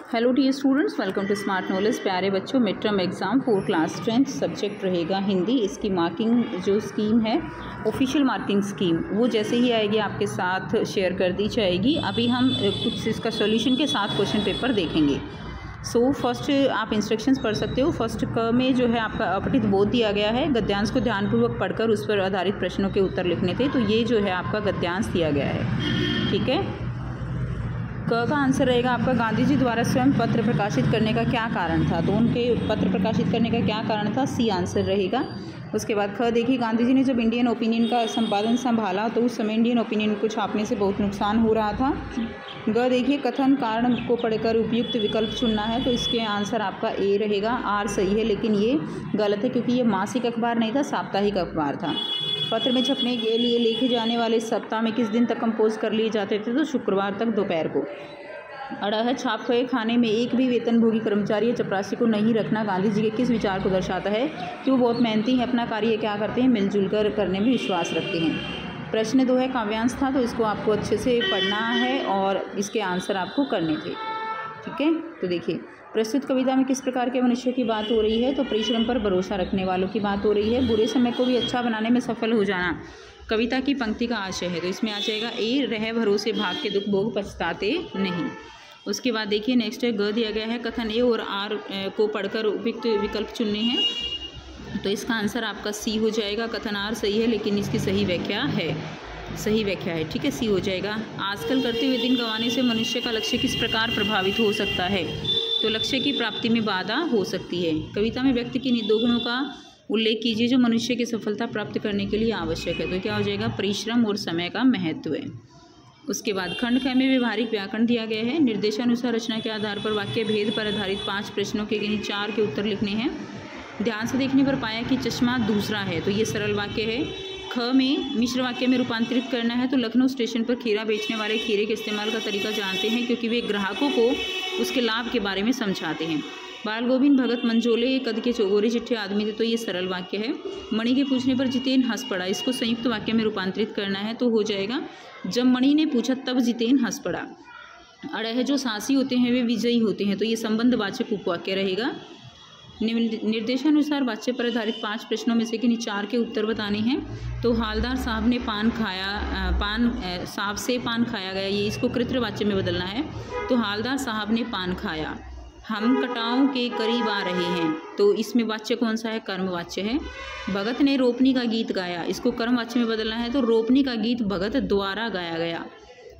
Hello dear students, welcome to smart knowledge. प्यारे बच्चों, mid term exam 4 class 10 subject रहेगा हिंदी। इसकी मार्किंग जो स्कीम है, ऑफिशियल मार्किंग स्कीम, वो जैसे ही आएगी आपके साथ शेयर कर दी जाएगी। अभी हम कुछ इसका सॉल्यूशन के साथ क्वेश्चन पेपर देखेंगे। फर्स्ट आप इंस्ट्रक्शंस पढ़ सकते हो। फर्स्ट क में जो है आपका अपठित बोध दिया गया है। गद्यांश को ध्यानपूर्वक पढ़कर उस पर आधारित प्रश्नों के उत्तर लिखने थे। तो ये जो है आपका गद्यांश दिया गया है, ठीक है। क का आंसर रहेगा आपका, गांधी जी द्वारा स्वयं पत्र प्रकाशित करने का क्या कारण था। तो उनके पत्र प्रकाशित करने का क्या कारण था, सी आंसर रहेगा। उसके बाद ख देखिए, गांधी जी ने जब इंडियन ओपिनियन का संपादन संभाला तो उस समय इंडियन ओपिनियन को छापने से बहुत नुकसान हो रहा था। ग देखिए, कथन कारण को पढ़कर उपयुक्त विकल्प चुनना है। तो इसके आंसर आपका ए रहेगा। आर सही है, लेकिन ये गलत है क्योंकि ये मासिक अखबार नहीं था, साप्ताहिक अखबार था। पत्र में छपने के लिए लिखे जाने वाले सप्ताह में किस दिन तक कंपोज कर लिए जाते थे, तो शुक्रवार तक दोपहर को। अड़ा है, छाप हुए खाने में एक भी वेतनभोगी कर्मचारी या चपरासी को नहीं रखना गांधी जी के किस विचार को दर्शाता है कि वो बहुत मेहनती हैं, अपना कार्य क्या करते हैं, मिलजुल कर करने में विश्वास रखते हैं। प्रश्न 2 है, काव्यांश था, तो इसको आपको अच्छे से पढ़ना है और इसके आंसर आपको करने थे, ठीक है। तो देखिए, प्रस्तुत कविता में किस प्रकार के मनुष्य की बात हो रही है, तो परिश्रम पर भरोसा रखने वालों की बात हो रही है। बुरे समय को भी अच्छा बनाने में सफल हो जाना कविता की पंक्ति का आशय है। तो इसमें आ जाएगा ए, रह भरोसे भाग के दुख भोग पछताते नहीं। उसके बाद देखिए नेक्स्ट है, ग दिया गया है, कथन ए और आर को पढ़कर उपयुक्त विकल्प चुनने हैं। तो इसका आंसर आपका सी हो जाएगा। कथन आर सही है, लेकिन इसकी सही व्याख्या है, ठीक है, सी हो जाएगा। आजकल करते हुए दिन गंवाने से मनुष्य का लक्ष्य किस प्रकार प्रभावित हो सकता है, तो लक्ष्य की प्राप्ति में बाधा हो सकती है। कविता में व्यक्ति की दो गुणों का उल्लेख कीजिए जो मनुष्य की सफलता प्राप्त करने के लिए आवश्यक है। तो क्या हो जाएगा, परिश्रम और समय का महत्व है। उसके बाद खंड ख में व्यवहारिक व्याकरण दिया गया है। निर्देशानुसार रचना के आधार पर वाक्य भेद पर आधारित 5 प्रश्नों के 4 के उत्तर लिखने हैं। ध्यान से देखने पर पाया कि चश्मा दूसरा है, तो ये सरल वाक्य है। ख में मिश्र वाक्य में रूपांतरित करना है, तो लखनऊ स्टेशन पर खीरा बेचने वाले खीरे के इस्तेमाल का तरीका जानते हैं क्योंकि वे ग्राहकों को उसके लाभ के बारे में समझाते हैं। बाल गोविंद भगत मंझोले कद के चौगोरे चिट्ठे आदमी थे, तो ये सरल वाक्य है। मणि के पूछने पर जितेन हंस पड़ा, इसको संयुक्त वाक्य में रूपांतरित करना है, तो हो जाएगा, जब मणि ने पूछा तब जितेन हंस पड़ा। अड़ा है, जो साहसी होते हैं वे विजयी होते हैं, तो ये संबंधवाचक उपवाक्य रहेगा। निर्देशानुसार वाच्य पर आधारित 5 प्रश्नों में से 4 के उत्तर बताने हैं। तो हालदार साहब ने साहब से पान खाया गया, ये इसको कृत्य वाच्य में बदलना है। तो हालदार साहब ने पान खाया। हम कटाओं के करीब आ रहे हैं, तो इसमें वाच्य कौन सा है, कर्मवाच्य है। भगत ने रोपनी का गीत गाया, इसको कर्मवाच्य में बदलना है। तो रोपनी का गीत भगत द्वारा गाया गया।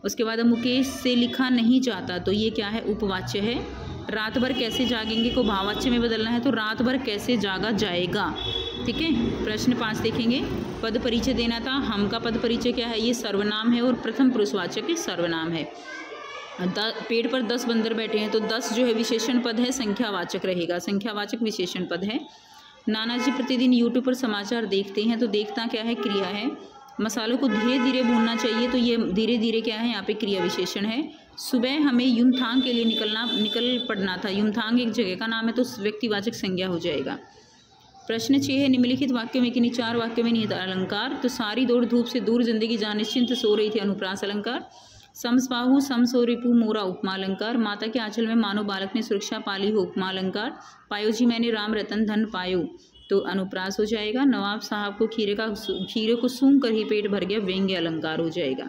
उसके बाद मुकेश से लिखा नहीं जाता, तो ये क्या है, उपवाच्य है। रात भर कैसे जागेंगे को भाववाच्य में बदलना है, तो रात भर कैसे जागा जाएगा, ठीक है। प्रश्न 5 देखेंगे, पद परिचय देना था। हम का पद परिचय क्या है, ये सर्वनाम है और प्रथम पुरुषवाचक सर्वनाम है। पेड़ पर 10 बंदर बैठे हैं, तो 10 जो है विशेषण पद है, संख्यावाचक रहेगा, संख्यावाचक विशेषण पद है। नानाजी प्रतिदिन यूट्यूब पर समाचार देखते हैं, तो देखता क्या है, क्रिया है। मसालों को धीरे धीरे भूनना चाहिए, तो ये धीरे धीरे क्या है, यहाँ पे क्रिया विशेषण है। सुबह हमें युमथांग के लिए निकल पड़ना था, युमथांग एक जगह का नाम है, तो व्यक्तिवाचक संज्ञा हो जाएगा। प्रश्न 6 है, निम्नलिखित वाक्यों में 4 वाक्यों में निहित अलंकार। तो सारी दौड़ धूप से दूर जिंदगी जहाँ निश्चिंत सो रही थी, अनुप्रास अलंकार। समस्बाहु समसो रिपु मोरा, उपमा अलंकार। माता के आंचल में मानो बालक ने सुरक्षा पाली हो, उपमा अलंकार। पायो जी मैंने राम रतन धन पायो, तो अनुप्रास हो जाएगा। नवाब साहब को खीरे को सूंघ कर ही पेट भर गया, व्यंग्य अलंकार हो जाएगा।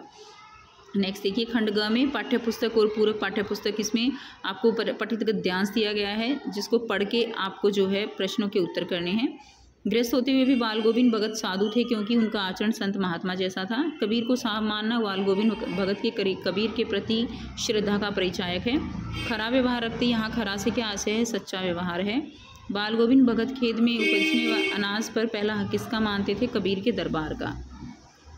नेक्स्ट देखिए, खंड ग में पाठ्य पुस्तक और पूरक पाठ्य पुस्तक, इसमें आपको पठित गद्यांश दिया गया है, जिसको पढ़ के आपको जो है प्रश्नों के उत्तर करने हैं। गृहस्थ होते हुए भी बाल गोविंद भगत साधु थे क्योंकि उनका आचरण संत महात्मा जैसा था। कबीर को साहब मानना बाल गोविंद भगत के कबीर के प्रति श्रद्धा का परिचायक है। खरा व्यवहार रखते, यहाँ खरा से क्या आशय है, सच्चा व्यवहार है। बाल गोविंद भगत खेत में उपजने अनाज पर पहला हक किसका मानते थे, कबीर के दरबार का।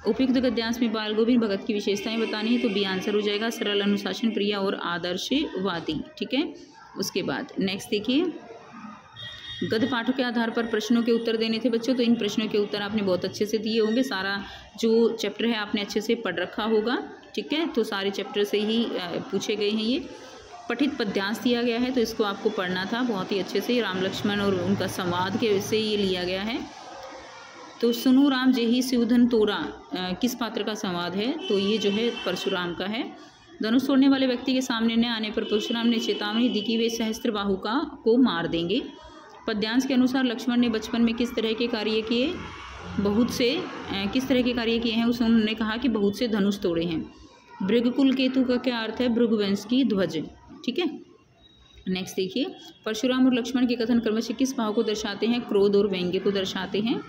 उपयुक्त गद्यांश में बाल गोविंद भगत की विशेषताएं बतानी है, तो बी आंसर हो जाएगा, सरल, अनुशासन प्रिय और आदर्शवादी, ठीक है। उसके बाद नेक्स्ट देखिए, गद्य पाठों के आधार पर प्रश्नों के उत्तर देने थे बच्चों। तो इन प्रश्नों के उत्तर आपने बहुत अच्छे से दिए होंगे। सारा जो चैप्टर है आपने अच्छे से पढ़ रखा होगा, ठीक है। तो सारे चैप्टर से ही पूछे गए हैं। ये पठित पद्यांश दिया गया है, तो इसको आपको पढ़ना था बहुत ही अच्छे से। राम लक्ष्मण और उनका संवाद के से ये लिया गया है। तो सुनु राम जेहि सिउधन तोरा किस पात्र का संवाद है, तो ये जो है परशुराम का है। धनुष तोड़ने वाले व्यक्ति के सामने न आने पर परशुराम ने चेतावनी दी कि वे सहस्त्रबाहु को मार देंगे। पद्यांश के अनुसार लक्ष्मण ने बचपन में किस तरह के कार्य किए, किस तरह के कार्य किए हैं, उस उन्होंने कहा कि बहुत से धनुष तोड़े हैं। भृगकुल केतु का क्या अर्थ है, भृगुवंश की ध्वज। ठीक है, नेक्स्ट देखिए, परशुराम और लक्ष्मण के कथन क्रमशः किस भाव को दर्शाते हैं, क्रोध और व्यंग्य को दर्शाते हैं।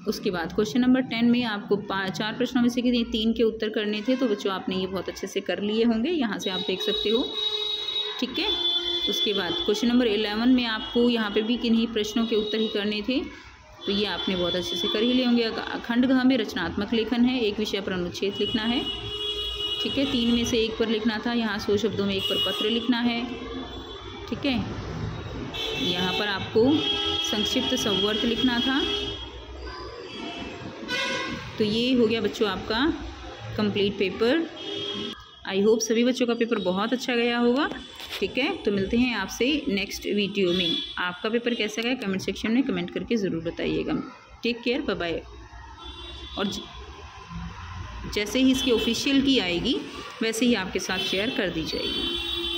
उसके बाद क्वेश्चन नंबर 10 में आपको 4 प्रश्नों में से 3 के उत्तर करने थे, तो बच्चों आपने ये बहुत अच्छे से कर लिए होंगे, यहाँ से आप देख सकते हो। ठीक है, उसके बाद क्वेश्चन नंबर 11 में आपको यहाँ पे भी किन्हीं प्रश्नों के उत्तर ही करने थे, तो ये आपने बहुत अच्छे से कर ही लिए होंगे। खंड घ में रचनात्मक लेखन है, एक विषय पर अनुच्छेद लिखना है। ठीक है, 3 में से 1 पर लिखना था, यहाँ 100 शब्दों में 1 पर पत्र लिखना है। ठीक है, यहाँ पर आपको संक्षिप्त संवर्त लिखना था। तो ये हो गया बच्चों आपका कंप्लीट पेपर। आई होप सभी बच्चों का पेपर बहुत अच्छा गया होगा। ठीक है, तो मिलते हैं आपसे नेक्स्ट वीडियो में। आपका पेपर कैसा गया कमेंट सेक्शन में कमेंट करके ज़रूर बताइएगा। Take care, bye bye. और जैसे ही इसकी ऑफिशियल की आएगी वैसे ही आपके साथ शेयर कर दी जाएगी।